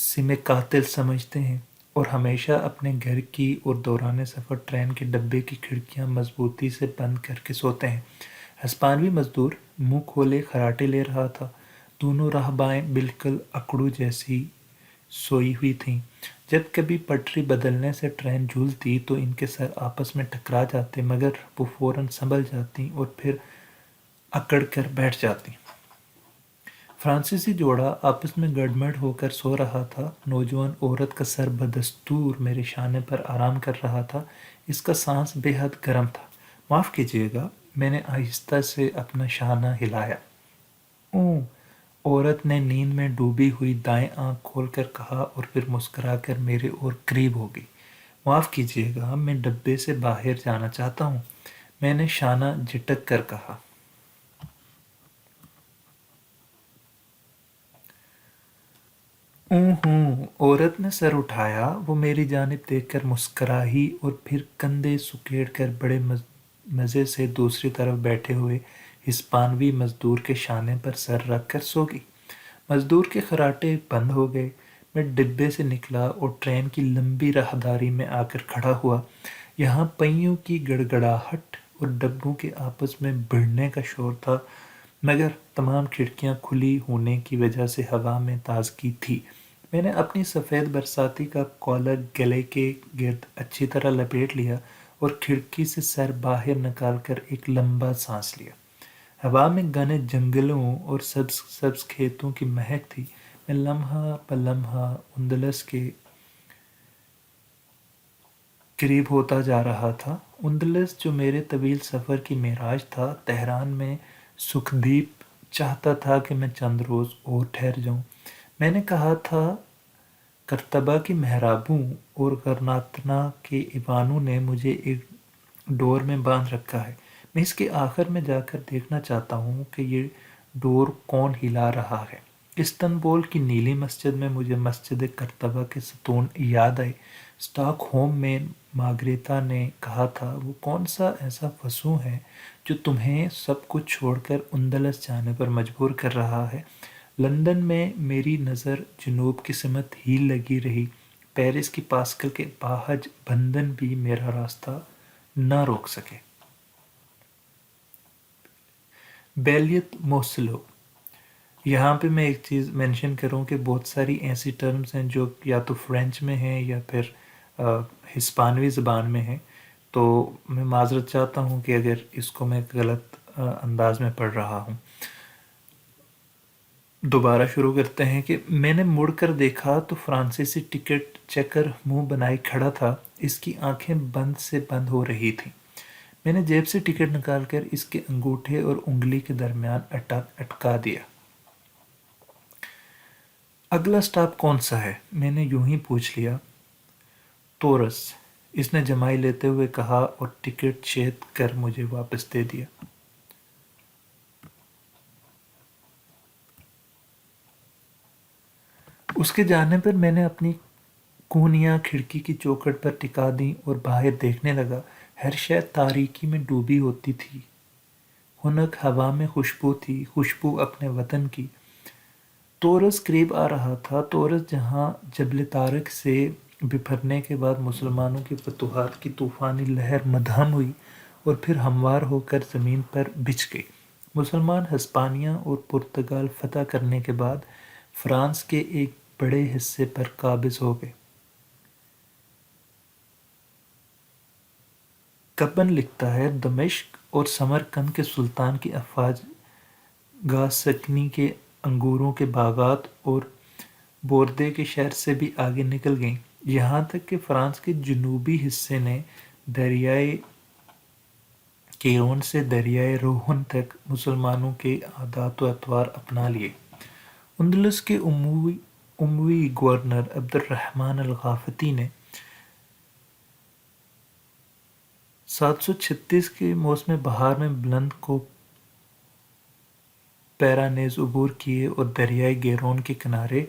سمیں قاتل سمجھتے ہیں اور ہمیشہ اپنے گھر کی اور دوران سفر ٹرین کے ڈبے کی کھڑکیاں مضبوطی سے بند کر کے سوتے ہیں۔ ہسپانوی مزدور منہ کھولے خراٹے لے رہا تھا۔ دونوں راہبائیں بالکل اکڑو جیسی سوئی ہوئی تھیں۔ جب کبھی پٹری بدلنے سے ٹرین جھولتی تو ان کے سر آپس میں ٹکرا جاتے، مگر وہ فوراً سنبھل جاتی اور پھر اکڑ کر بیٹھ جاتی۔ فرانسیسی جوڑا آپس میں گڑمڑ ہو کر سو رہا تھا۔ نوجوان عورت کا سر بدستور میرے شانے پر آرام کر رہا تھا۔ اس کا سانس بے حد گرم تھا۔ معاف کیجیے گا، میں نے آہستہ سے اپنا شانہ ہلایا۔ اوں، عورت نے نیند میں ڈوبی ہوئی دائیں آنکھ کھول کر کہا اور پھر مسکرا کر میرے اور قریب ہو گئی۔ معاف کیجیے گا، میں ڈبے سے باہر جانا چاہتا ہوں، میں نے شانہ جھٹک کر کہا۔ اوں ہوں، عورت نے سر اٹھایا۔ وہ میری جانب دیکھ کر مسکرائی اور پھر کندھے سکیڑ کر بڑے مزے سے دوسری طرف بیٹھے ہوئے ہسپانوی مزدور کے شانے پر سر رکھ کر سو گئی۔ مزدور کے خراٹے بند ہو گئے۔ میں ڈبے سے نکلا اور ٹرین کی لمبی راہداری میں آ کر کھڑا ہوا۔ یہاں پہیوں کی گڑگڑاہٹ اور ڈبوں کے آپس میں بھڑنے کا شور تھا، مگر تمام کھڑکیاں کھلی ہونے کی وجہ سے ہوا میں تازگی تھی۔ میں نے اپنی سفید برساتی کا کالر گلے کے گرد اچھی طرح لپیٹ لیا اور کھڑکی سے سر باہر نکال کر ایک لمبا سانس لیا۔ ہوا میں گھنے جنگلوں اور سبز سبز کھیتوں کی مہک تھی۔ میں لمحہ بلمحہ اندلس کے قریب ہوتا جا رہا تھا۔ اندلس جو میرے طویل سفر کی معراج تھا۔ تہران میں سکھدیپ چاہتا تھا کہ میں چند روز اور ٹھہر جاؤں۔ میں نے کہا تھا کرتبہ کی محرابوں اور غرناطہ کے ایوانوں نے مجھے ایک ڈور میں باندھ رکھا ہے۔ میں اس کے آخر میں جا کر دیکھنا چاہتا ہوں کہ یہ ڈور کون ہلا رہا ہے۔ استنبول کی نیلی مسجد میں مجھے مسجد کرتبہ کے ستون یاد آئے۔ اسٹاک ہوم میں مارگریتا نے کہا تھا، وہ کون سا ایسا فسوں ہے جو تمہیں سب کچھ چھوڑ کر اندلس جانے پر مجبور کر رہا ہے؟ لندن میں میری نظر جنوب کی سمت ہی لگی رہی۔ پیرس کی پاسکل کے باہج بندھن بھی میرا راستہ نہ روک سکے۔ بیلیت موسلو، یہاں پہ میں ایک چیز مینشن کروں کہ بہت ساری ایسی ٹرمز ہیں جو یا تو فرینچ میں ہیں یا پھر ہسپانوی زبان میں ہیں، تو میں معذرت چاہتا ہوں کہ اگر اس کو میں غلط انداز میں پڑھ رہا ہوں۔ دوبارہ شروع کرتے ہیں کہ میں نے مڑ کر دیکھا تو فرانسیسی ٹکٹ چیکر منہ بنائے کھڑا تھا۔ اس کی آنکھیں بند سے بند ہو رہی تھیں۔ میں نے جیب سے ٹکٹ نکال کر اس کے انگوٹھے اور انگلی کے درمیان اٹکا دیا۔ اگلا سٹاپ کون سا ہے؟ میں نے یوں ہی پوچھ لیا۔ تورس، اس نے جمائی لیتے ہوئے کہا اور ٹکٹ چیت کر مجھے واپس دے دیا۔ اس کے جانے پر میں نے اپنی کونیاں کھڑکی کی چوکھٹ پر ٹکا دیں اور باہر دیکھنے لگا۔ ہر شے تاریکی میں ڈوبی ہوتی تھی۔ خنک ہوا میں خوشبو تھی، خوشبو اپنے وطن کی۔ تورس قریب آ رہا تھا، تورس جہاں جبل طارق سے بپھرنے کے بعد مسلمانوں کی فتوحات کی طوفانی لہر مدھم ہوئی اور پھر ہموار ہو کر زمین پر بچھ گئی۔ مسلمان ہسپانیہ اور پرتگال فتح کرنے کے بعد فرانس کے ایک بڑے حصے پر قابض ہو گئے۔ کبن لکھتا ہے، دمشق اور سمرقند کے سلطان کی افواج گاسکنی کے انگوروں کے باغات اور بوردے کے شہر سے بھی آگے نکل گئیں، یہاں تک کہ فرانس کے جنوبی حصے نے دریائے کیرون سے دریائے روہن تک مسلمانوں کے عادات و اطوار اپنا لیے۔ اندلس کے اموی گورنر عبد الرحمن الغافتی نے 736 کے موسم بہار میں بلند کو پیرانیز عبور کیے اور دریائے گیرون کے کنارے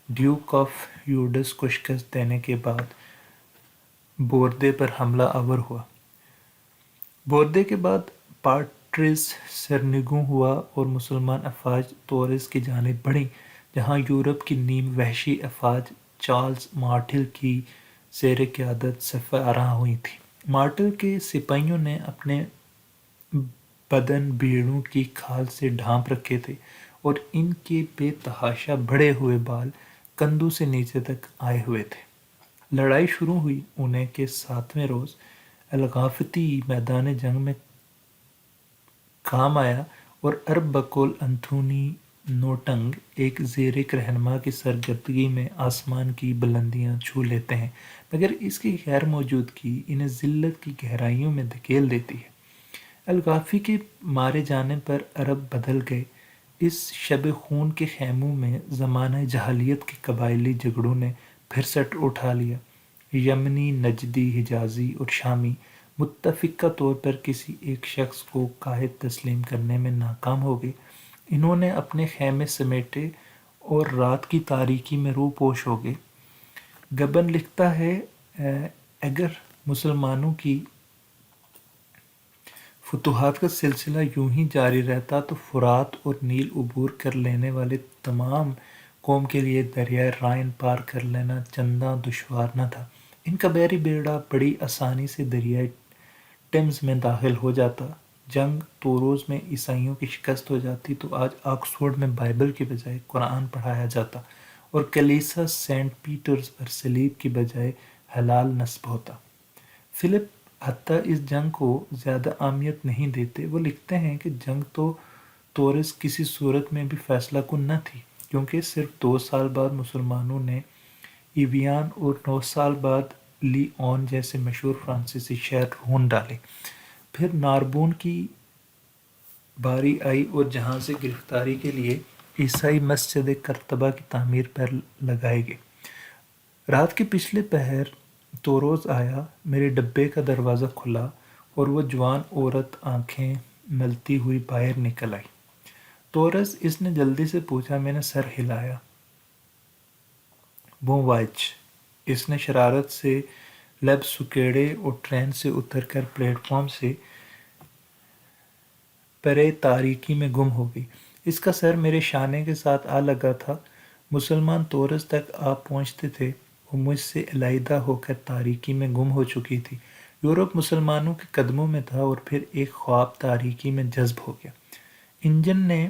ڈیوک آف یورڈس کو شکست دینے کے بعد بوردے پر حملہ آور ہوا۔ بوردے کے بعد پاٹریز سرنگوں ہوا اور مسلمان افواج تورس کی جانب بڑھیں، جہاں یورپ کی نیم وحشی افواج چارلز مارٹل کی زیر قیادت سفارہ ہوئی تھی۔ مارٹل کے سپاہیوں نے اپنے بدن بھیڑوں کی کھال سے ڈھانپ رکھے تھے اور ان کے بے تحاشا بڑھے ہوئے بال کندھوں سے نیچے تک آئے ہوئے تھے۔ لڑائی شروع ہوئی۔ انہیں کے 7ویں روز الغافتی میدان جنگ میں کام آیا اور ارب بقول انتھونی نوٹنگ ایک زیرک رہنما کی سرگردگی میں آسمان کی بلندیاں چھو لیتے ہیں، مگر اس کی غیر موجودگی انہیں ذلت کی گہرائیوں میں دھکیل دیتی ہے۔ الغافی کے مارے جانے پر عرب بدل گئے۔ اس شب خون کے خیموں میں زمانہ جاہلیت کے قبائلی جھگڑوں نے پھر سر اٹھا لیا۔ یمنی، نجدی، حجازی اور شامی متفقہ طور پر کسی ایک شخص کو قائد تسلیم کرنے میں ناکام ہو گئے۔ انہوں نے اپنے خیمے سمیٹے اور رات کی تاریکی میں روح پوش ہو گئے۔ گبن لکھتا ہے اگر مسلمانوں کی فتوحات کا سلسلہ یوں ہی جاری رہتا تو فرات اور نیل عبور کر لینے والے تمام قوم کے لیے دریائے رائن پار کر لینا چنداں دشوار نہ تھا۔ ان کا بحری بیڑا بڑی آسانی سے دریائے ٹیمز میں داخل ہو جاتا۔ جنگ توروز میں عیسائیوں کی شکست ہو جاتی تو آج آکسفورڈ میں بائبل کے بجائے قرآن پڑھایا جاتا اور کلیسا سینٹ پیٹرز پر صلیب کی بجائے ہلال نصب ہوتا۔ فلپ حتیٰ اس جنگ کو زیادہ اہمیت نہیں دیتے۔ وہ لکھتے ہیں کہ جنگ تو تورس کسی صورت میں بھی فیصلہ کن نہ تھی، کیونکہ صرف 2 سال بعد مسلمانوں نے ایویان اور 9 سال بعد لی اون جیسے مشہور فرانسیسی شہر ڈھونڈ ڈالے۔ پھر ناربون کی باری آئی اور جہاں سے گرفتاری کے لیے عیسائی مسجد قرطبہ کی تعمیر پر لگائے گئے۔ رات کے پچھلے پہر توروز آیا، میرے ڈبے کا دروازہ کھلا اور وہ جوان عورت آنکھیں ملتی ہوئی باہر نکل آئی۔ تورس، اس نے جلدی سے پوچھا۔ میں نے سر ہلایا۔ بون وائچ، اس نے شرارت سے لب سکیڑے اور ٹرین سے اتر کر پلیٹ فارم سے پرے تاریکی میں گم ہو گئی۔ اس کا سر میرے شانے کے ساتھ آ لگا تھا۔ مسلمان تورس تک آپ پہنچتے تھے، وہ مجھ سے علیحدہ ہو کر تاریکی میں گم ہو چکی تھی۔ یورپ مسلمانوں کے قدموں میں تھا اور پھر ایک خواب تاریکی میں جذب ہو گیا۔ انجن نے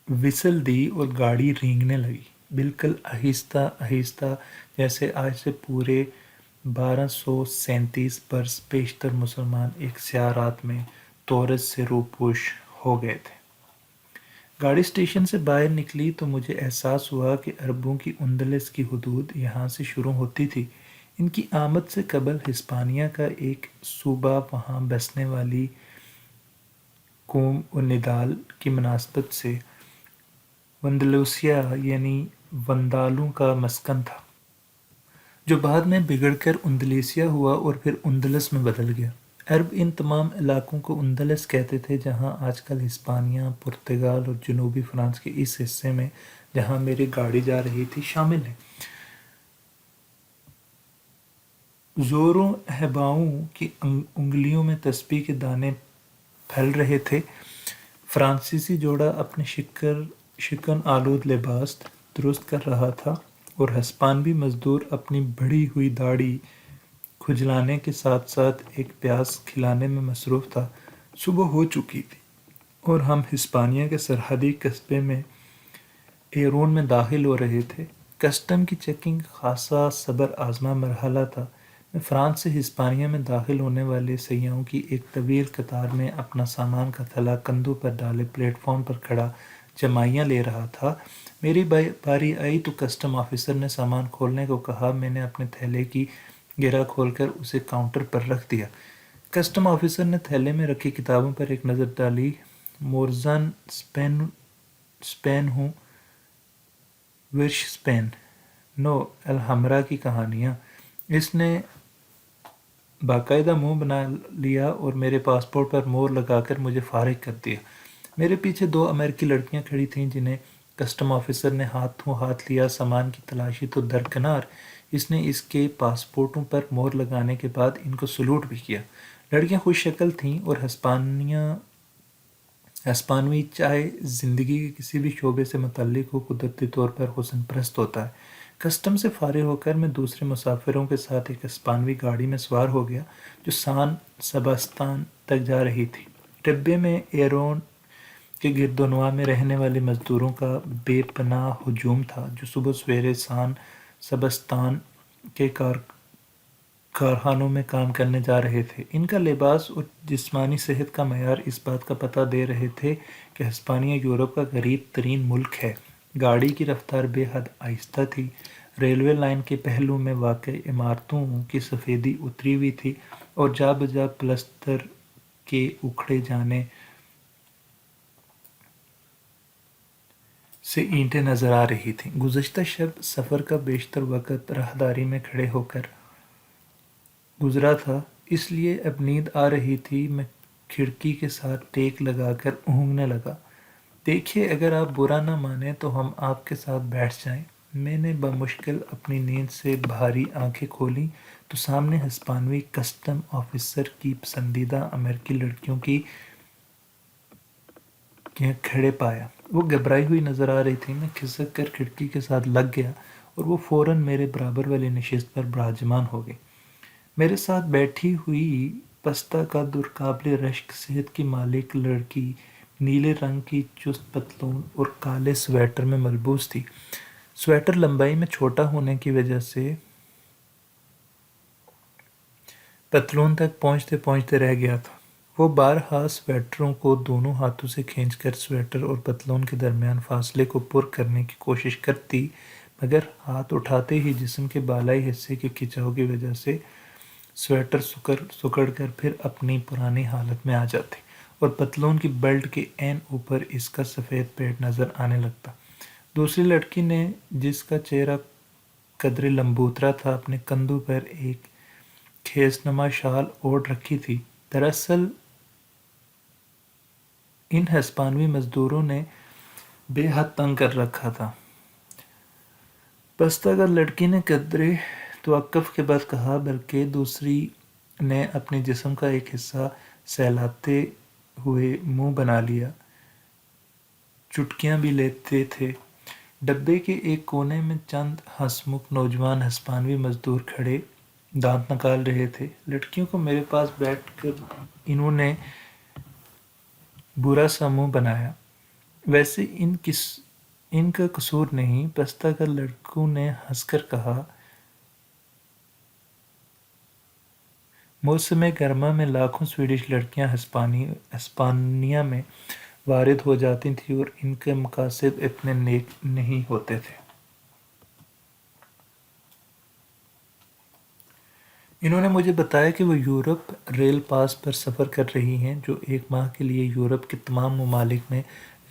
وسل دی اور گاڑی رینگنے لگی، بالکل آہستہ آہستہ، جیسے آج سے پورے 1237 برس پیشتر مسلمان ایک سیاہ رات میں تورس سے روپوش ہو گئے تھے۔ گاڑی اسٹیشن سے باہر نکلی تو مجھے احساس ہوا کہ عربوں کی اندلس کی حدود یہاں سے شروع ہوتی تھی۔ ان کی آمد سے قبل ہسپانیہ کا ایک صوبہ وہاں بسنے والی قوم و نڈال کی مناسبت سے وندلوسیا یعنی وندالوں کا مسکن تھا، جو بعد میں بگڑ کر اندلیسیا ہوا اور پھر اندلس میں بدل گیا۔ عرب ان تمام علاقوں کو اندلس کہتے تھے جہاں آج کل ہسپانیہ، پرتگال اور جنوبی فرانس کے اس حصے میں جہاں میری گاڑی جا رہی تھی شامل ہیں۔ زوروں احباؤں کی انگلیوں میں تسبیح کے دانے پھیل رہے تھے۔ فرانسیسی جوڑا اپنے شکن آلود لباس درست کر رہا تھا اور ہسپانوی مزدور اپنی بڑھی ہوئی داڑھی کھجلانے کے ساتھ ساتھ ایک پیاز کھلانے میں مصروف تھا۔ صبح ہو چکی تھی اور ہم ہسپانیہ کے سرحدی قصبے میں ایرون میں داخل ہو رہے تھے۔ کسٹم کی چیکنگ خاصا صبر آزما مرحلہ تھا۔ میں فرانس سے ہسپانیہ میں داخل ہونے والے سیاحوں کی ایک طویل قطار میں اپنا سامان کا تھیلا کندھوں پر ڈالے پلیٹ فارم پر کھڑا جمائیاں لے رہا تھا۔ میری باری آئی تو کسٹم آفیسر نے سامان کھولنے کو کہا۔ میں نے اپنے تھیلے کی گرہ کھول کر اسے کاؤنٹر پر رکھ دیا۔ کسٹم آفیسر نے تھیلے میں رکھی کتابوں پر ایک نظر ڈالی۔ مورزن اسپین ہوں، ورش اسپین، نو الحمرا کی کہانیاں۔ اس نے باقاعدہ منہ بنا لیا اور میرے پاسپورٹ پر مور لگا کر مجھے فارغ کر دیا۔ میرے پیچھے 2 امریکی لڑکیاں کھڑی تھیں جنہیں کسٹم آفیسر نے ہاتھوں ہاتھ لیا۔ سامان کی تلاشی تو درکنار، اس نے اس کے پاسپورٹوں پر مور لگانے کے بعد ان کو سلوٹ بھی کیا۔ لڑکیاں خوش شکل تھیں اور ہسپانیہ ہسپانوی چاہے زندگی کے کسی بھی شعبے سے متعلق ہو قدرتی طور پر حسن پرست ہوتا ہے۔ کسٹم سے فارغ ہو کر میں دوسرے مسافروں کے ساتھ ایک ہسپانوی گاڑی میں سوار ہو گیا جو سان سباستان تک جا رہی تھی۔ ڈبے میں ایرون کے گرد و نواح میں رہنے والے مزدوروں کا بے پناہ ہجوم تھا جو صبح سویرے سان سبستان کے کارخانوں میں کام کرنے جا رہے تھے۔ ان کا لباس اور جسمانی صحت کا معیار اس بات کا پتہ دے رہے تھے کہ ہسپانیہ یورپ کا غریب ترین ملک ہے۔ گاڑی کی رفتار بے حد آہستہ تھی۔ ریلوے لائن کے پہلو میں واقع عمارتوں کی سفیدی اتری ہوئی تھی اور جا بجا پلستر کے اکھڑے جانے سے اینٹیں نظر آ رہی تھیں۔ گزشتہ شب سفر کا بیشتر وقت راہداری میں کھڑے ہو کر گزرا تھا، اس لیے اب نیند آ رہی تھی۔ میں کھڑکی کے ساتھ ٹیک لگا کر اونگنے لگا۔ دیکھیے، اگر آپ برا نہ مانیں تو ہم آپ کے ساتھ بیٹھ جائیں۔ میں نے بمشکل اپنی نیند سے بھاری آنکھیں کھولیں تو سامنے ہسپانوی کسٹم آفیسر کی پسندیدہ امریکی لڑکیوں کی کھڑے پایا۔ وہ گھبرائی ہوئی نظر آ رہی تھی۔ میں کھسک کر کھڑکی کے ساتھ لگ گیا اور وہ فوراً میرے برابر والی نشست پر براجمان ہو گئی۔ میرے ساتھ بیٹھی ہوئی پستہ قد اور قابل رشک صحت کی مالک لڑکی نیلے رنگ کی چست پتلون اور کالے سویٹر میں ملبوس تھی۔ سویٹر لمبائی میں چھوٹا ہونے کی وجہ سے پتلون تک پہنچتے پہنچتے رہ گیا تھا۔ وہ بارہا سویٹروں کو دونوں ہاتھوں سے کھینچ کر سویٹر اور پتلون کے درمیان فاصلے کو پر کرنے کی کوشش کرتی، مگر ہاتھ اٹھاتے ہی جسم کے بالائی حصے کے کھچاؤ کی وجہ سے سویٹر سکڑ کر پھر اپنی پرانی حالت میں آ جاتی اور پتلون کی بیلٹ کے عین اوپر اس کا سفید پیٹ نظر آنے لگتا۔ دوسری لڑکی نے، جس کا چہرہ قدرے لمبوترا تھا، اپنے کندھوں پر ایک خیز نما شال اوڑھ رکھی تھی۔ دراصل ان ہسپانوی مزدوروں نے بے حد تنگ کر رکھا تھا۔ پستہ قد لڑکی نے قدرے توقف کے بعد کہا، بلکہ دوسری نے اپنے جسم کا ایک حصہ سہلاتے ہوئے منہ بنا لیا۔ چٹکیاں بھی لیتے تھے۔ ڈبے کے ایک کونے میں چند ہنسمکھ نوجوان ہسپانوی مزدور کھڑے دانت نکال رہے تھے۔ لڑکیوں کو میرے پاس بیٹھ کر انہوں نے برا سا منہ بنایا۔ ویسے ان کا قصور نہیں، پستہ قد لڑکوں نے ہنس کر کہا۔ موسم گرما میں لاکھوں سویڈش لڑکیاں ہسپانیہ میں وارد ہو جاتی تھیں اور ان کے مقاصد اتنے نیک نہیں ہوتے تھے۔ انہوں نے مجھے بتایا کہ وہ یورپ ریل پاس پر سفر کر رہی ہیں جو 1 ماہ کے لیے یورپ کے تمام ممالک میں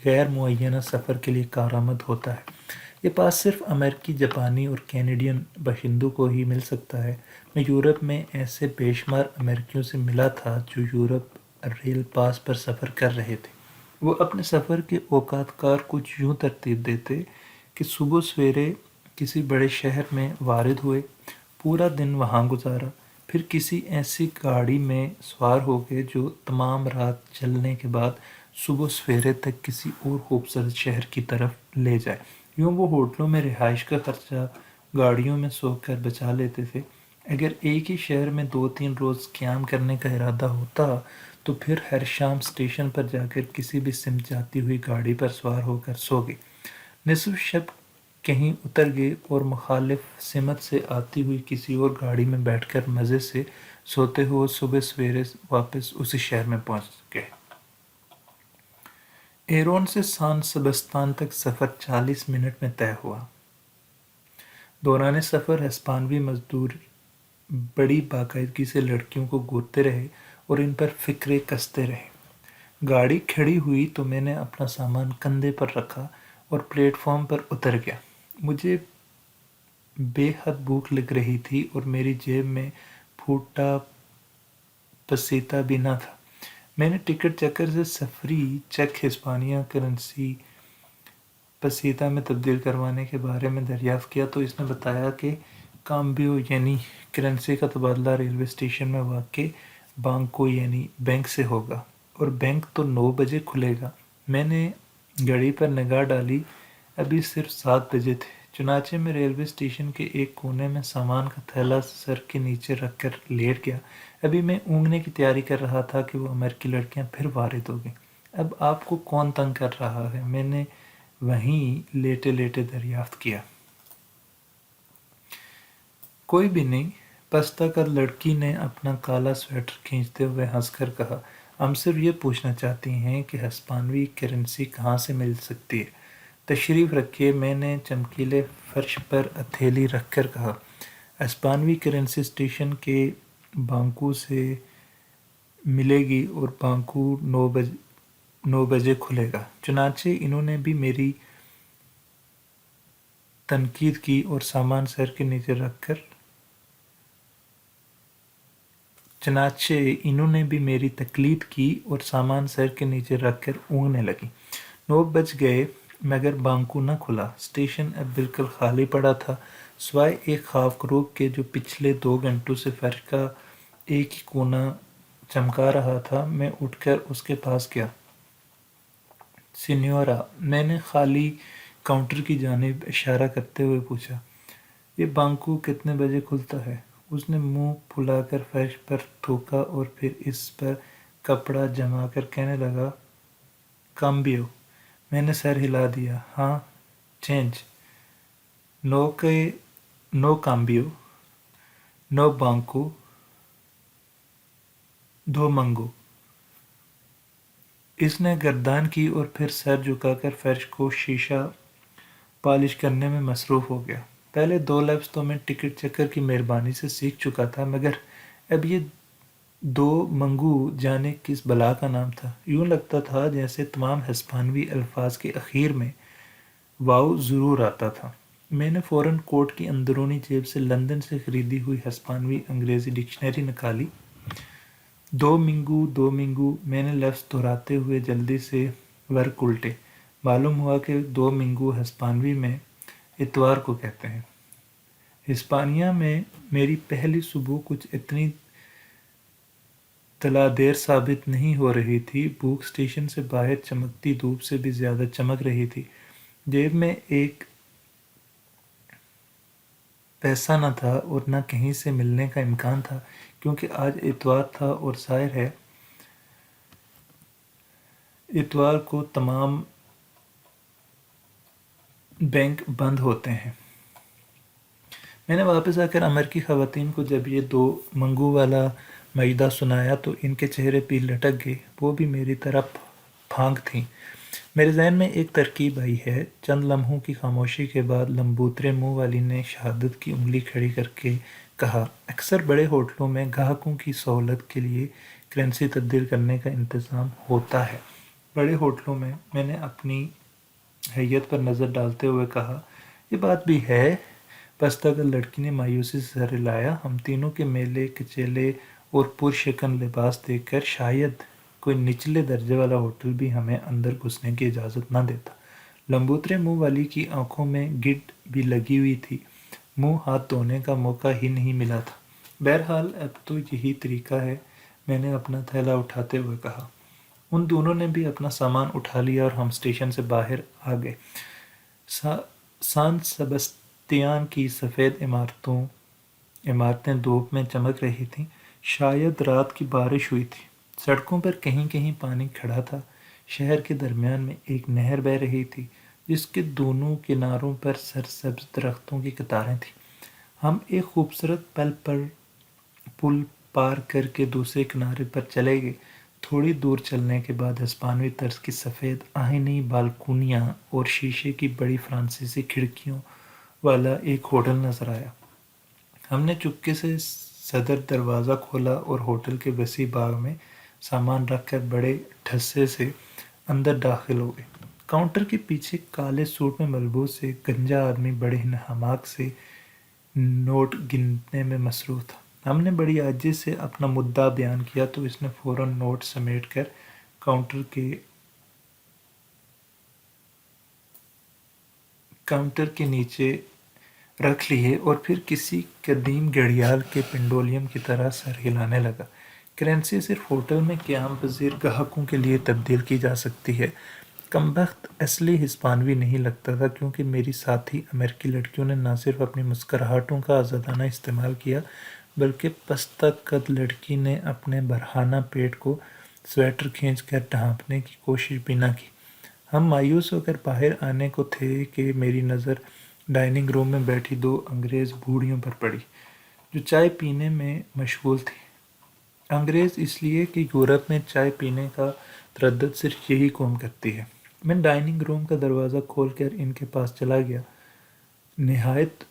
غیر معینہ سفر کے لیے کارآمد ہوتا ہے۔ یہ پاس صرف امریکی، جاپانی اور کینیڈین باشندوں کو ہی مل سکتا ہے۔ میں یورپ میں ایسے بے شمار امریکیوں سے ملا تھا جو یورپ ریل پاس پر سفر کر رہے تھے۔ وہ اپنے سفر کے اوقات کار کچھ یوں ترتیب دیتے کہ صبح سویرے کسی بڑے شہر میں وارد ہوئے، پورا دن وہاں گزارا، پھر کسی ایسی گاڑی میں سوار ہو گئے جو تمام رات چلنے کے بعد صبح سویرے تک کسی اور خوبصورت شہر کی طرف لے جائے۔ یوں وہ ہوٹلوں میں رہائش کا خرچہ گاڑیوں میں سو کر بچا لیتے تھے۔ اگر ایک ہی شہر میں 2-3 روز قیام کرنے کا ارادہ ہوتا تو پھر ہر شام اسٹیشن پر جا کر کسی بھی سمت جاتی ہوئی گاڑی پر سوار ہو کر سو گئے، نصف شب کہیں اتر گئے اور مخالف سمت سے آتی ہوئی کسی اور گاڑی میں بیٹھ کر مزے سے سوتے ہوئے صبح سویرے واپس اسی شہر میں پہنچ گئے۔ ایرون سے سان سبستان تک سفر 40 منٹ میں طے ہوا۔ دوران سفر ہسپانوی مزدور بڑی باقاعدگی سے لڑکیوں کو گودتے رہے اور ان پر فکرے کستے رہے۔ گاڑی کھڑی ہوئی تو میں نے اپنا سامان کندھے پر رکھا اور پلیٹ فارم پر اتر گیا۔ مجھے بے حد بھوک لگ رہی تھی اور میری جیب میں پھوٹا پسیتا بھی نہ تھا۔ میں نے ٹکٹ چیکر سے سفری چیک ہسپانیہ کرنسی پسیتا میں تبدیل کروانے کے بارے میں دریافت کیا تو اس نے بتایا کہ کامبیو یعنی کرنسی کا تبادلہ ریلوے اسٹیشن میں واقع بانکو یعنی بینک سے ہوگا اور بینک تو 9 بجے کھلے گا۔ میں نے گھڑی پر نگاہ ڈالی، ابھی صرف 7 بجے تھے۔ چنانچہ میں ریلوے اسٹیشن کے ایک کونے میں سامان کا تھیلا سر کے نیچے رکھ کر لیٹ گیا۔ ابھی میں اونگنے کی تیاری کر رہا تھا کہ وہ عمر کی لڑکیاں پھر وارد ہو گئیں۔ اب آپ کو کون تنگ کر رہا ہے؟ میں نے وہیں لیٹے لیٹے دریافت کیا۔ کوئی بھی نہیں، پستہ قد لڑکی نے اپنا کالا سویٹر کھینچتے ہوئے ہنس کر کہا۔ ہم صرف یہ پوچھنا چاہتی ہیں کہ ہسپانوی کرنسی کہاں سے مل سکتی ہے؟ تشریف رکھیے، میں نے چمکیلے فرش پر ہتھیلی رکھ کر کہا۔ ہسپانوی کرنسی اسٹیشن کے بانکو سے ملے گی اور بانکو 9 بجے کھلے گا۔ چنانچہ انہوں نے بھی میری تنقید کی اور سامان سر کے نیچے رکھ کر چنانچہ انہوں نے بھی میری تقلید کی اور سامان سر کے نیچے رکھ کر اونگنے لگی۔ 9 بج گئے مگر بانکو نہ کھلا۔ اسٹیشن اب بالکل خالی پڑا تھا، سوائے ایک خاکروب کے جو پچھلے 2 گھنٹوں سے فرش کا ایک ہی کونا چمکا رہا تھا۔ میں اٹھ کر اس کے پاس گیا۔ سینیورا، میں نے خالی کاؤنٹر کی جانب اشارہ کرتے ہوئے پوچھا، یہ بانکو کتنے بجے کھلتا ہے؟ اس نے منہ پھلا کر فرش پر تھوکا اور پھر اس پر کپڑا جما کر کہنے لگا، کامبیو۔ میں نے سر ہلا دیا۔ ہاں، چینج۔ نو کامبیو، نو بانکو، دو منگو۔ اس نے گردان کی اور پھر سر جھکا کر فرش کو شیشہ پالش کرنے میں مصروف ہو گیا۔ پہلے 2 لفظ تو میں ٹکٹ چکر کی مہربانی سے سیکھ چکا تھا، مگر اب یہ 2 منگو جانے کس بلا کا نام تھا۔ یوں لگتا تھا جیسے تمام ہسپانوی الفاظ کے اخیر میں واؤ ضرور آتا تھا۔ میں نے فوراً کوٹ کی اندرونی جیب سے لندن سے خریدی ہوئی ہسپانوی انگریزی ڈکشنری نکالی۔ 2 منگو، 2 منگو، میں نے لفظ دہراتے ہوئے جلدی سے ورق الٹے۔ معلوم ہوا کہ 2 منگو ہسپانوی میں اتوار کو کہتے ہیں۔ ہسپانیہ میں میری پہلی صبح کچھ اتنی تلا دیر ثابت نہیں ہو رہی تھی۔ بھوک اسٹیشن سے باہر چمکتی دھوپ سے بھی زیادہ چمک رہی تھی۔ جیب میں ایک پیسہ نہ تھا اور نہ کہیں سے ملنے کا امکان تھا، کیونکہ آج اتوار تھا اور ظاہر ہے اتوار کو تمام بینک بند ہوتے ہیں۔ میں نے واپس آ کر عمر کی خواتین کو جب یہ 2 منگو والا معاہدہ سنایا تو ان کے چہرے بھی لٹک گئے۔ وہ بھی میری طرح پھانگ تھیں۔ میرے ذہن میں ایک ترکیب آئی ہے۔ چند لمحوں کی خاموشی کے بعد لمبوترے منہ والی نے شہادت کی انگلی کھڑی کر کے کہا، اکثر بڑے ہوٹلوں میں گاہکوں کی سہولت کے لیے کرنسی تبدیل کرنے کا انتظام ہوتا ہے۔ بڑے ہوٹلوں میں نے اپنی حیت پر نظر ڈالتے ہوئے کہا، یہ بات بھی ہے۔ پستہ قد لڑکی نے مایوسی سے سر ہلایا۔ ہم تینوں کے میلے کچیلے اور پرشکن لباس دیکھ کر شاید کوئی نچلے درجے والا ہوٹل بھی ہمیں اندر گھسنے کی اجازت نہ دیتا۔ لمبوترے منہ والی کی آنکھوں میں گڈ بھی لگی ہوئی تھی، منہ ہاتھ دھونے کا موقع ہی نہیں ملا تھا۔ بہرحال اب تو یہی طریقہ ہے، میں نے اپنا تھیلا اٹھاتے ہوئے کہا۔ ان دونوں نے بھی اپنا سامان اٹھا لیا اور ہم اسٹیشن سے باہر آ گئے۔ سان سبستیان کی سفید عمارتیں دھوپ میں چمک رہی تھیں، شاید رات کی بارش ہوئی تھی۔ سڑکوں پر کہیں کہیں پانی کھڑا تھا۔ شہر کے درمیان میں ایک نہر بہہ رہی تھی جس کے دونوں کناروں پر سرسبز درختوں کی قطاریں تھیں۔ ہم ایک خوبصورت پل پار کر کے دوسرے کنارے پر چلے گئے۔ تھوڑی دور چلنے کے بعد ہسپانوی طرز کی سفید آہنی بالکونیاں اور شیشے کی بڑی فرانسیسی کھڑکیوں والا ایک ہوٹل نظر آیا۔ ہم نے چپکے سے صدر دروازہ کھولا اور ہوٹل کے وسیع باغ میں سامان رکھ کر بڑے ٹھسے سے اندر داخل ہو گئے۔ کاؤنٹر کے پیچھے کالے سوٹ میں ملبوس ایک گنجا آدمی بڑے حماق سے نوٹ گننے میں مصروف تھا۔ ہم نے بڑی عاجزی سے اپنا مدعا بیان کیا تو اس نے فوراً نوٹ سمیٹ کر کاؤنٹر کے نیچے رکھ لیے اور پھر کسی قدیم گھڑیال کے پنڈولیم کی طرح سر ہلانے لگا۔ کرنسی صرف ہوٹل میں قیام پذیر گاہکوں کے لیے تبدیل کی جا سکتی ہے، کمبخت اصلی ہسپانوی نہیں لگتا تھا کیونکہ میری ساتھی امریکی لڑکیوں نے نہ صرف اپنی مسکراہٹوں کا آزادانہ استعمال کیا بلکہ پستہ قد لڑکی نے اپنے برہنہ پیٹ کو سویٹر کھینچ کر ڈھانپنے کی کوشش بھی نہ کی۔ ہم مایوس ہو کر باہر آنے کو تھے کہ میری نظر ڈائننگ روم میں بیٹھی دو انگریز بوڑھیوں پر پڑی جو چائے پینے میں مشغول تھی۔ انگریز اس لیے کہ یورپ میں چائے پینے کا تردد صرف یہی قوم کرتی ہے۔ میں ڈائننگ روم کا دروازہ کھول کر ان کے پاس چلا گیا، نہایت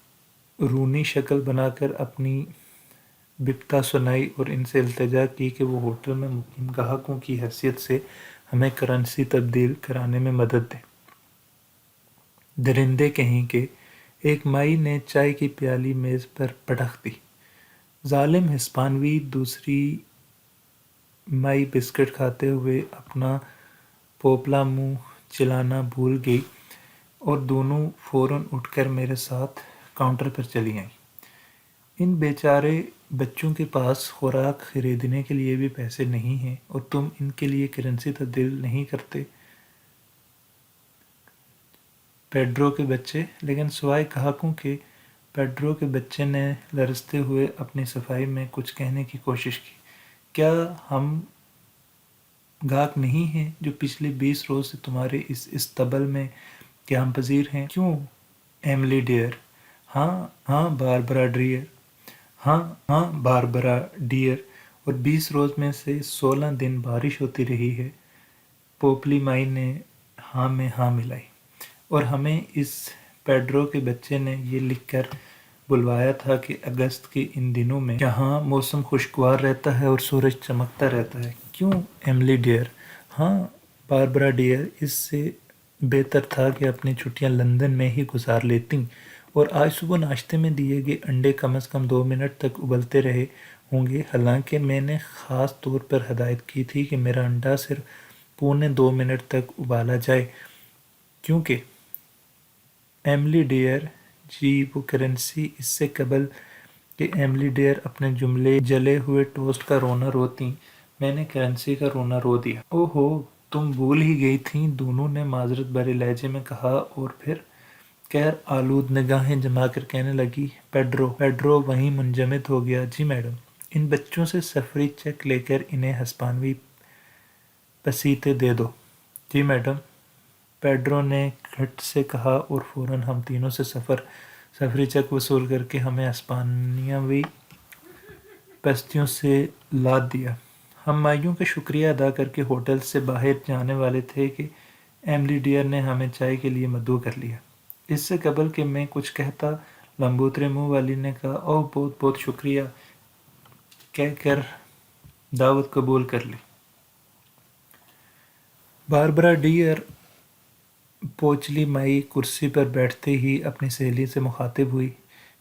رونی شکل بنا کر اپنی بپتا سنائی اور ان سے التجا کی کہ وہ ہوٹل میں مقیم گاہکوں کی حیثیت سے ہمیں کرنسی تبدیل کرانے میں مدد دیں۔ درندے کہیں کہ ایک مائی نے چائے کی پیالی میز پر پٹخ دی۔ ظالم ہسپانوی دوسری مائی بسکٹ کھاتے ہوئے اپنا پوپلا منہ چلانا بھول گئی اور دونوں فوراً اٹھ کر میرے ساتھ کاؤنٹر پر چلی آئیں۔ ان بیچارے بچوں کے پاس خوراک خریدنے کے لیے بھی پیسے نہیں ہیں اور تم ان کے لیے کرنسی تبدیل نہیں کرتے۔ پیڈرو کے بچے، لیکن سوائے گاہکوں کے پیڈرو کے بچے نے لرزتے ہوئے اپنی صفائی میں کچھ کہنے کی کوشش کی۔ کیا ہم گاہک نہیں ہیں جو پچھلے 20 روز سے تمہارے اس استبل میں قیام پذیر ہیں؟ کیوں ایملی ڈیئر؟ ہاں ہاں باربرا ڈیئر، ہاں ہاں باربرا ڈیئر، اور 20 روز میں سے 16 دن بارش ہوتی رہی ہے۔ پوپلی مائی نے ہاں میں ہاں ملائی، اور ہمیں اس پیڈرو کے بچے نے یہ لکھ کر بلوایا تھا کہ اگست کے ان دنوں میں جہاں موسم خوشگوار رہتا ہے اور سورج چمکتا رہتا ہے۔ کیوں ایملی ڈیئر؟ ہاں باربرا ڈیئر، اس سے بہتر تھا کہ اپنی چھٹیاں لندن میں ہی گزار لیتیں، اور آج صبح ناشتے میں دیے گئے انڈے کم از کم 2 منٹ تک ابلتے رہے ہوں گے، حالانکہ میں نے خاص طور پر ہدایت کی تھی کہ میرا انڈا صرف پونے 2 منٹ تک ابالا جائے، کیونکہ ایملی ڈیئر جی وہ کرنسی اس سے قبل کہ ایملی ڈیئر اپنے جملے جلے ہوئے ٹوسٹ کا رونا روتیں، میں نے کرنسی کا رونا رو دیا۔ او ہو، تم بھول ہی گئی تھیں، دونوں نے معذرت بھرے لہجے میں کہا، اور پھر خیر آلود نگاہیں جما کر کہنے لگی۔ پیڈرو وہیں منجمد ہو گیا۔ جی میڈم، ان بچوں سے سفری چیک لے کر انہیں ہسپانوی پسیتے دے دو۔ جی میڈم، پیڈرو نے کھٹ سے کہا، اور فوراً ہم تینوں سے سفری چیک وصول کر کے ہمیں ہسپانوی پستیوں سے لاد دیا۔ ہم مائیوں کا شکریہ ادا کر کے ہوٹل سے باہر جانے والے تھے کہ ایملی ڈیئر نے ہمیں چائے کے لیے مدعو کر لیا۔ اس سے قبل کہ میں کچھ کہتا، لمبوترے منہ والی نے کہا، اوہ بہت بہت شکریہ، کہہ کر دعوت قبول کر لی۔ باربرا ڈیئر پوچلی مائی کرسی پر بیٹھتے ہی اپنی سہیلی سے مخاطب ہوئی۔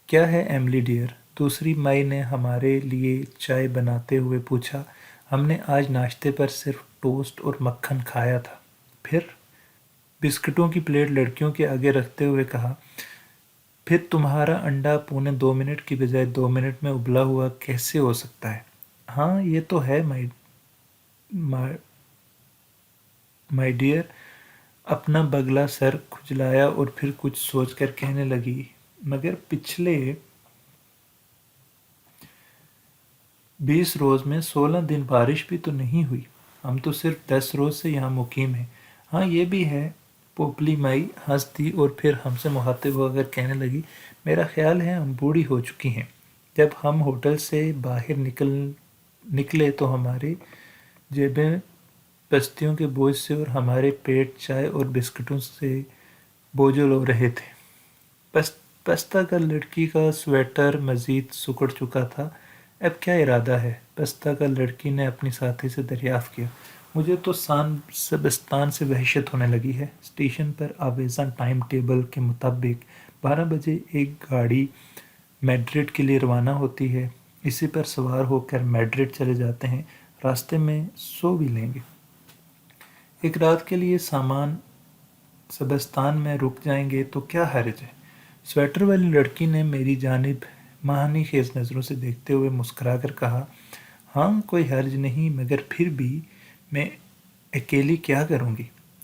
کیا ہے ایملی ڈیئر؟ دوسری مائی نے ہمارے لیے چائے بناتے ہوئے پوچھا۔ ہم نے آج ناشتے پر صرف ٹوسٹ اور مکھن کھایا تھا۔ پھر بسکٹوں کی پلیٹ لڑکیوں کے آگے رکھتے ہوئے کہا، پھر تمہارا انڈا پونے 2 منٹ کی بجائے 2 منٹ میں ابلا ہوا کیسے ہو سکتا ہے؟ ہاں یہ تو ہے مائی ڈیئر، اپنا بگلا سر کھجلایا اور پھر کچھ سوچ کر کہنے لگی، مگر پچھلے 20 روز میں 16 دن بارش بھی تو نہیں ہوئی، ہم تو صرف 10 روز سے یہاں مقیم ہیں۔ ہاں یہ بھی ہے۔ پوپلی مائی ہنس دی اور پھر ہم سے مخاطب ہو کر کہنے لگی، میرا خیال ہے ہم بوڑھی ہو چکی ہیں۔ جب ہم ہوٹل سے باہر نکلے تو ہماری جیبیں پستیوں کے بوجھ سے اور ہمارے پیٹ چائے اور بسکٹوں سے بوجھل ہو رہے تھے۔ پستہ کا لڑکی کا سویٹر مزید سکڑ چکا تھا۔ اب کیا ارادہ ہے؟ پستہ کا لڑکی نے اپنی ساتھی سے دریافت کیا۔ مجھے تو سان سیبستان سے وحشت ہونے لگی ہے۔ اسٹیشن پر آویزاں ٹائم ٹیبل کے مطابق 12 بجے ایک گاڑی میڈرڈ کے لیے روانہ ہوتی ہے، اسی پر سوار ہو کر میڈرڈ چلے جاتے ہیں، راستے میں سو بھی لیں گے۔ ایک رات کے لیے سامان سیبستان میں رک جائیں گے تو کیا حرج ہے؟ سویٹر والی لڑکی نے میری جانب معنی خیز نظروں سے دیکھتے ہوئے مسکرا کر کہا، ہاں کوئی حرج نہیں، مگر پھر بھی میں اکیلی کیا کروں گی؟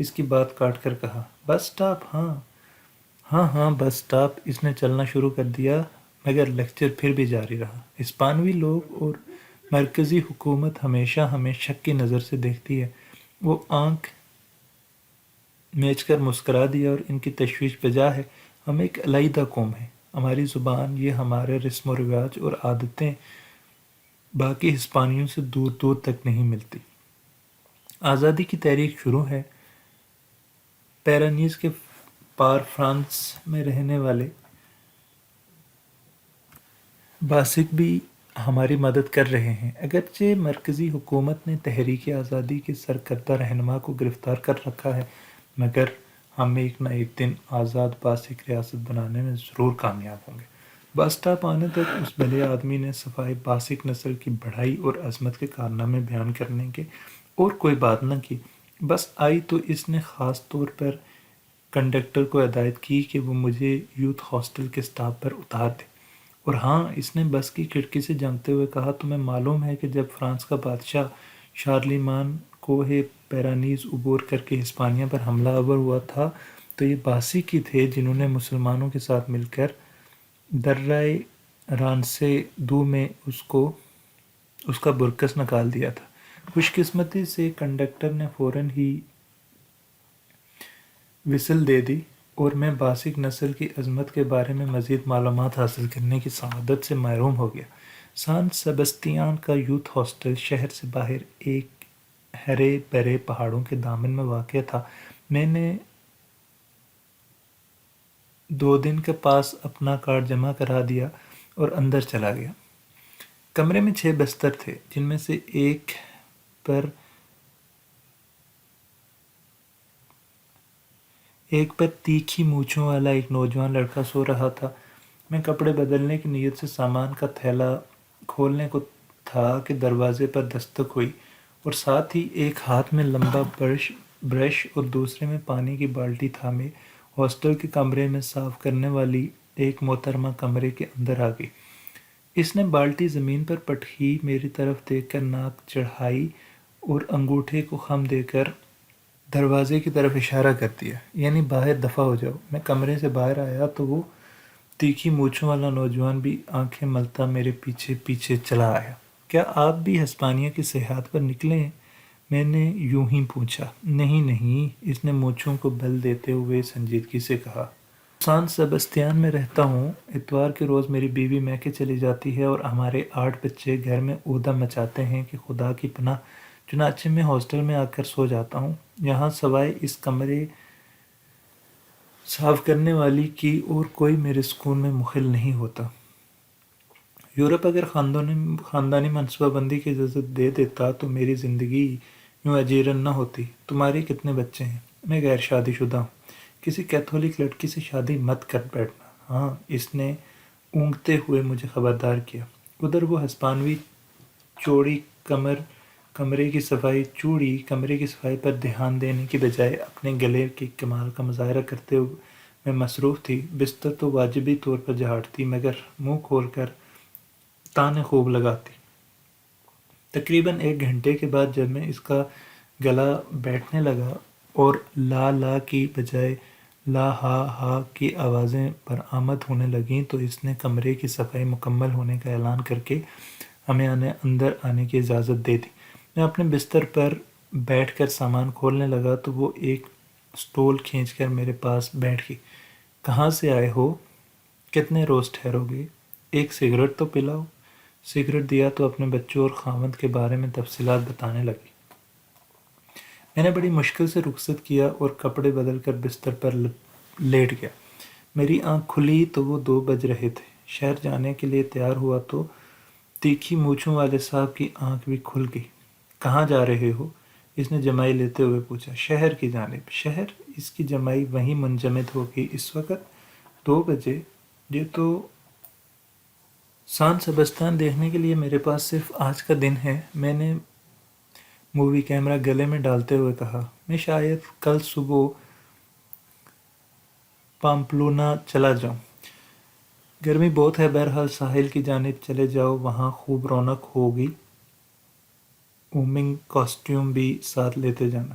اس کی بات کاٹ کر کہا، بس سٹاپ؟ ہاں ہاں ہاں بس سٹاپ۔ اس نے چلنا شروع کر دیا، مگر لیکچر پھر بھی جاری رہا۔ ہسپانوی لوگ اور مرکزی حکومت ہمیشہ ہمیں شک کی نظر سے دیکھتی ہے۔ وہ آنکھ میچ کر مسکرا دیا، اور ان کی تشویش بجا ہے۔ ہم ایک علیحدہ قوم ہیں، ہماری زبان، یہ ہمارے رسم و رواج اور عادتیں باقی ہسپانیوں سے دور دور تک نہیں ملتی۔ آزادی کی تحریک شروع ہے۔ پیرانیز کے پار فرانس میں رہنے والے باسک بھی ہماری مدد کر رہے ہیں۔ اگرچہ مرکزی حکومت نے تحریک آزادی کے سرکردہ رہنما کو گرفتار کر رکھا ہے، مگر ہم ایک نہ ایک دن آزاد باسک ریاست بنانے میں ضرور کامیاب ہوں گے۔ بس سٹاپ آنے تک اس بھلے آدمی نے صفائی باسک نسل کی بڑائی اور عظمت کے کارنامے بیان کرنے کے اور کوئی بات نہ کی۔ بس آئی تو اس نے خاص طور پر کنڈکٹر کو ہدایت کی کہ وہ مجھے یوتھ ہاسٹل کے سٹاپ پر اتار دے۔ اور ہاں، اس نے بس کی کھڑکی سے جھانکتے ہوئے کہا، تمہیں معلوم ہے کہ جب فرانس کا بادشاہ شارلیمان کوہ پیرانیز عبور کر کے ہسپانیہ پر حملہ آور ہوا تھا تو یہ باسک ہی تھے جنہوں نے مسلمانوں کے ساتھ مل کر درۂ رانسے دو میں اس کا برکس نکال دیا تھا۔ خوش قسمتی سے کنڈکٹر نے فوراً ہی وسل دے دی، اور میں باسک نسل کی عظمت کے بارے میں مزید معلومات حاصل کرنے کی سعادت سے محروم ہو گیا۔ سان سیباستیان کا یوتھ ہاسٹل شہر سے باہر ایک ہرے بھرے پہاڑوں کے دامن میں واقع تھا۔ میں نے 2 دن کے پاس اپنا کارڈ جمع کرا دیا اور اندر چلا گیا۔ کمرے میں 6 بستر تھے، جن میں سے ایک پر تیکھی مونچھوں والا ایک نوجوان لڑکا سو رہا تھا۔ میں کپڑے بدلنے کی نیت سے سامان کا تھیلا کھولنے کو تھا کہ دروازے پر دستک ہوئی، اور ساتھ ہی ایک ہاتھ میں لمبا برش اور دوسرے میں پانی کی بالٹی تھامے ہاسٹل کے کمرے میں صاف کرنے والی ایک محترمہ کمرے کے اندر آ گئی۔ اس نے بالٹی زمین پر پٹکی، میری طرف دیکھ کر ناک چڑھائی اور انگوٹھے کو خم دے کر دروازے کی طرف اشارہ کر دیا، یعنی باہر دفع ہو جاؤ۔ میں کمرے سے باہر آیا تو وہ تیکھی مونچھوں والا نوجوان بھی آنکھیں ملتا میرے پیچھے پیچھے چلا آیا۔ کیا آپ بھی ہسپانیہ کی سیاحت پر نکلے ہیں؟ میں نے یوں ہی پوچھا۔ نہیں نہیں، اس نے مونچھوں کو بل دیتے ہوئے سنجیدگی سے کہا۔ سان سیباستیان میں رہتا ہوں۔ اتوار کے روز میری بیوی میکے چلی جاتی ہے اور ہمارے 8 بچے گھر میں عودہ مچاتے ہیں کہ خدا کی پناہ، چنانچہ میں ہاسٹل میں آ کر سو جاتا ہوں۔ یہاں سوائے اس کمرے صاف کرنے والی کی اور کوئی میرے سکون میں مخل نہیں ہوتا۔ یورپ اگر خاندانی منصوبہ بندی کی اجازت دے دیتا تو میری زندگی یوں اجیرن نہ ہوتی۔ تمہارے کتنے بچے ہیں؟ میں غیر شادی شدہ ہوں۔ کسی کیتھولک لڑکی سے شادی مت کر بیٹھنا۔ ہاں، اس نے اونگتے ہوئے مجھے خبردار کیا۔ ادھر وہ ہسپانوی چوڑی کمرے کی صفائی پر دھیان دینے کی بجائے اپنے گلے کے کمال کا مظاہرہ کرتے ہوئے میں مصروف تھی۔ بستر تو واجبی طور پر جھاڑتی، مگر منہ کھول کر تانے خوب لگاتی۔ تقریباً 1 گھنٹے کے بعد جب میں اس کا گلا بیٹھنے لگا اور لا لا کی بجائے لا ہا ہا کی آوازیں برآمد ہونے لگیں تو اس نے کمرے کی صفائی مکمل ہونے کا اعلان کر کے ہمیں اندر آنے کی اجازت دے دی۔ میں اپنے بستر پر بیٹھ کر سامان کھولنے لگا تو وہ ایک سٹول کھینچ کر میرے پاس بیٹھ گئی۔ کہاں سے آئے ہو؟ کتنے روز ٹھہرو گے؟ ایک سگریٹ تو پلاؤ۔ سگریٹ دیا تو اپنے بچوں اور خاوند کے بارے میں تفصیلات بتانے لگی۔ میں نے بڑی مشکل سے رخصت کیا اور کپڑے بدل کر بستر پر لیٹ گیا۔ میری آنکھ کھلی تو وہ 2 بج رہے تھے۔ شہر جانے کے لیے تیار ہوا تو تیکھی مونچھوں والے صاحب کی آنکھ بھی کھل گئی۔ کہاں جا رہے ہو؟ اس نے جمائی لیتے ہوئے پوچھا۔ شہر کی جانب۔ شہر؟ اس کی جمائی وہیں منجمد ہو گئی۔ اس وقت 2 بجے؟ یہ تو سان سیباستیان دیکھنے کے لیے میرے پاس صرف آج کا دن ہے، میں نے مووی کیمرہ گلے میں ڈالتے ہوئے کہا۔ میں شاید کل صبح پامپلونا چلا جاؤں۔ گرمی بہت ہے، بہرحال ساحل کی جانب چلے جاؤ، وہاں خوب رونق ہوگی۔ وومنگ کاسٹیوم بھی ساتھ لیتے جانا۔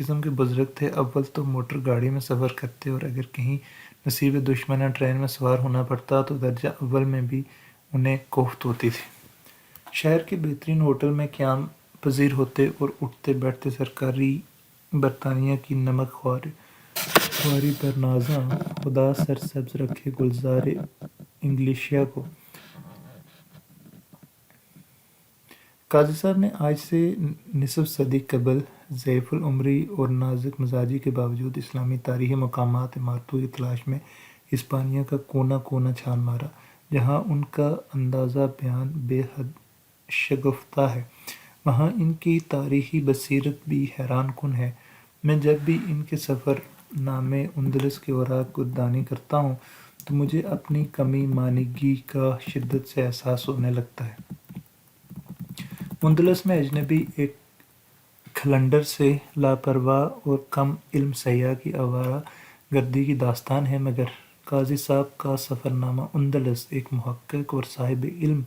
قسم کے بزرگ تھے، اول تو موٹر گاڑی میں سفر کرتے اور اگر کہیں نصیب دشمنہ ٹرین میں سوار ہونا پڑتا تو درجہ اول میں بھی انہیں کوفت ہوتی تھی۔ شہر کے بہترین ہوٹل میں قیام پذیر ہوتے اور اٹھتے بیٹھتے سرکاری برطانیہ کی نمک خواری پر نازاں خدا سرسبز رکھے گلزار انگلیشیا کو۔ قاضی صاحب نے آج سے نصف صدی قبل ضعیف العمری اور نازک مزاجی کے باوجود اسلامی تاریخی مقامات عمارتوں کی تلاش میں ہسپانیہ کا کونا کونا چھان مارا، جہاں ان کا اندازہ بیان بے حد شگفتہ ہے، وہاں ان کی تاریخی بصیرت بھی حیران کن ہے۔ میں جب بھی ان کے سفر نامے اندلس کے اوراق کو دانی کرتا ہوں تو مجھے اپنی کمی مانگی کا شدت سے احساس ہونے لگتا ہے۔ اندلس میں اجنبی ایک کھلنڈر سے لاپرواہ اور کم علم سیاح کی آوارہ گردی کی داستان ہے، مگر قاضی صاحب کا سفر نامہ اندلس ایک محقق اور صاحب علم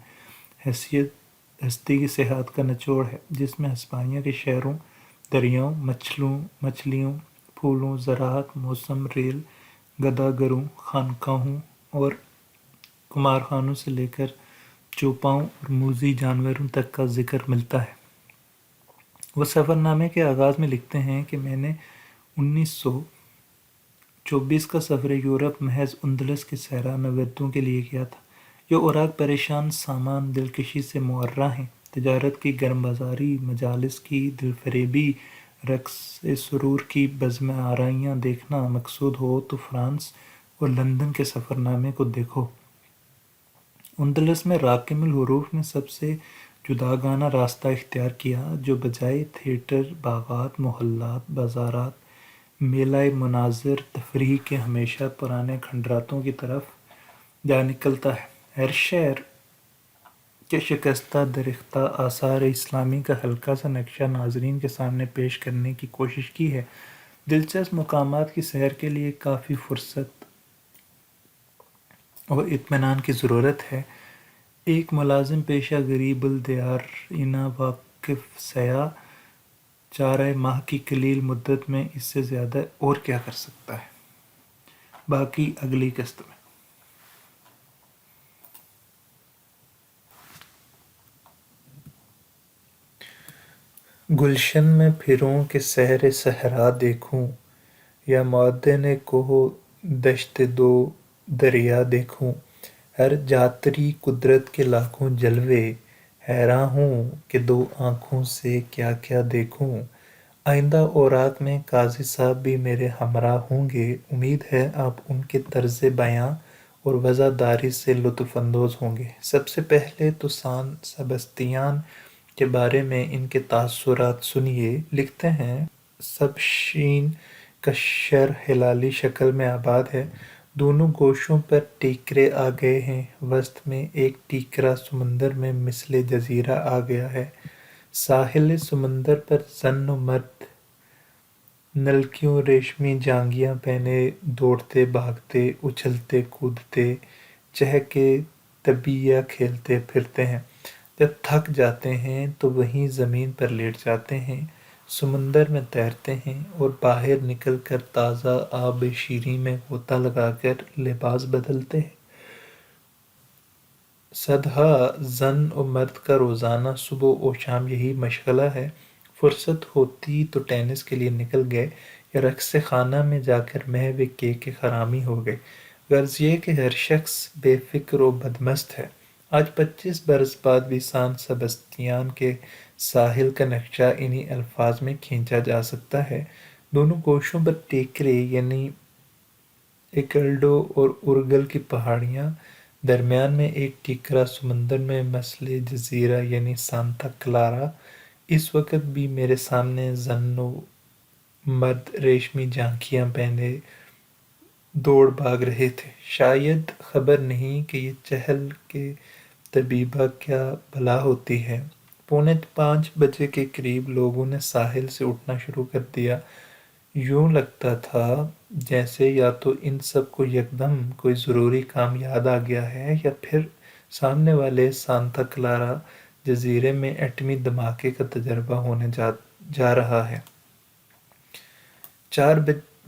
ہستی کی صحت کا نچوڑ ہے، جس میں ہسپانیہ کے شہروں، دریاؤں، مچھلیوں، پھولوں، زراعت، موسم، ریل، گداگروں، خانقاہوں اور کمارخانوں سے لے کر چوپاؤں اور موذی جانوروں تک کا ذکر ملتا ہے۔ وہ سفر نامے کے آغاز میں لکھتے ہیں کہ میں نے 1924 کا سفر یورپ محض اندلس کے صحرا نوردوں کے لیے کیا تھا۔ یہ اوراق پریشان سامان دلکشی سے معرّہ ہیں، تجارت کی گرم بازاری، مجالس کی دلفریبی، رقص سرور کی بزم آرائیاں دیکھنا مقصود ہو تو فرانس اور لندن کے سفر نامے کو دیکھو۔ اندلس میں راقم الحروف نے سب سے جداگانہ راستہ اختیار کیا، جو بجائے تھیٹر، باغات، محلات، بازارات، میلۂ مناظر، تفریح کے ہمیشہ پرانے کھنڈراتوں کی طرف جا نکلتا ہے۔ ہر شہر کے شکستہ درختہ آثار اسلامی کا ہلکا سا نقشہ ناظرین کے سامنے پیش کرنے کی کوشش کی ہے۔ دلچسپ مقامات کی سیر کے لیے کافی فرصت اور اطمینان کی ضرورت ہے۔ ایک ملازم پیشہ غریب الدیار واقف سیاح 4 ماہ کی قلیل مدت میں اس سے زیادہ اور کیا کر سکتا ہے؟ باقی اگلی قسط میں۔ گلشن میں پھروں کہ سحر صحرا دیکھوں، یا معدن کوہ دشت دو دریا دیکھوں، ہر جاتری قدرت کے لاکھوں جلوے، حیراں ہوں کہ دو آنکھوں سے کیا کیا دیکھوں۔ آئندہ اوراق میں قاضی صاحب بھی میرے ہمراہ ہوں گے، امید ہے آپ ان کے طرز بیاں اور وضاحت سے لطف اندوز ہوں گے۔ سب سے پہلے تو سان سبستیان کے بارے میں ان کے تاثرات سنیے۔ لکھتے ہیں، سب شین کا شہر ہلالی شکل میں آباد ہے، دونوں گوشوں پر ٹیکرے آ گئے ہیں، وسط میں ایک ٹیکرا سمندر میں مثل جزیرہ آ گیا ہے، ساحل سمندر پر زن و مرد نلکیوں ریشمی جانگیاں پہنے دوڑتے بھاگتے اچھلتے کودتے چہکے طبیعیہ کھیلتے پھرتے ہیں، جب تھک جاتے ہیں تو وہیں زمین پر لیٹ جاتے ہیں، سمندر میں تیرتے ہیں اور باہر نکل کر تازہ آب شیریں میں غوطہ لگا کر لباس بدلتے ہیں۔ صدہا زن و مرد کا روزانہ صبح و شام یہی مشغلہ ہے، فرصت ہوتی تو ٹینس کے لیے نکل گئے یا رقص خانہ میں جا کر محو کیک خرامی ہو گئے۔ غرض یہ کہ ہر شخص بے فکر و بدمست ہے۔ آج 25 برس بعد بھی سان سبستیان کے ساحل کا نقشہ انہی الفاظ میں کھینچا جا سکتا ہے، دونوں گوشوں پر ٹیکرے یعنی ایکلڈو اور ارگل کی پہاڑیاں، درمیان میں ایک ٹیکرا سمندر میں مثل جزیرہ یعنی سانتا کلارا۔ اس وقت بھی میرے سامنے زن و مرد ریشمی جانکیاں پہنے دوڑ بھاگ رہے تھے، شاید خبر نہیں کہ یہ چہل کے طبیبہ کیا بلا ہوتی ہے۔ 4:45 بجے کے قریب لوگوں نے ساحل سے اٹھنا شروع کر دیا، یوں لگتا تھا جیسے یا تو ان سب کو یکدم کوئی ضروری کام یاد آ گیا ہے یا پھر سامنے والے سانتا کلارا جزیرے میں ایٹمی دھماکے کا تجربہ ہونے جا رہا ہے۔ 4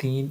3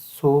100